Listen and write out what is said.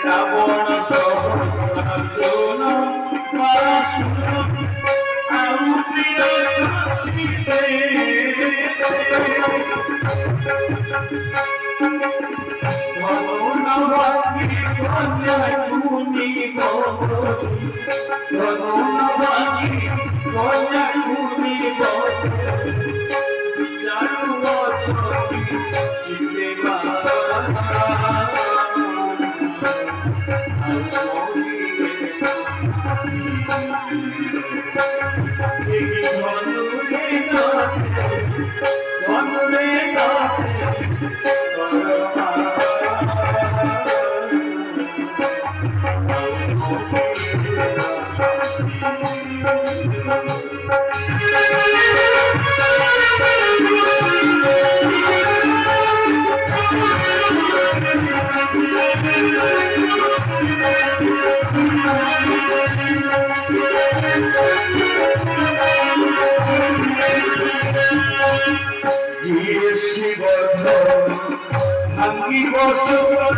রাবণ সহস্রার্জুন পরশুরাম ଆଉ ପ୍ରିୟ ଥିଲେ ধনবাকি কন্যাକୁ নিব ধনবাকি কন্যাକୁ নিব বিচারু অছতি চিলে ভাঙ্গি বস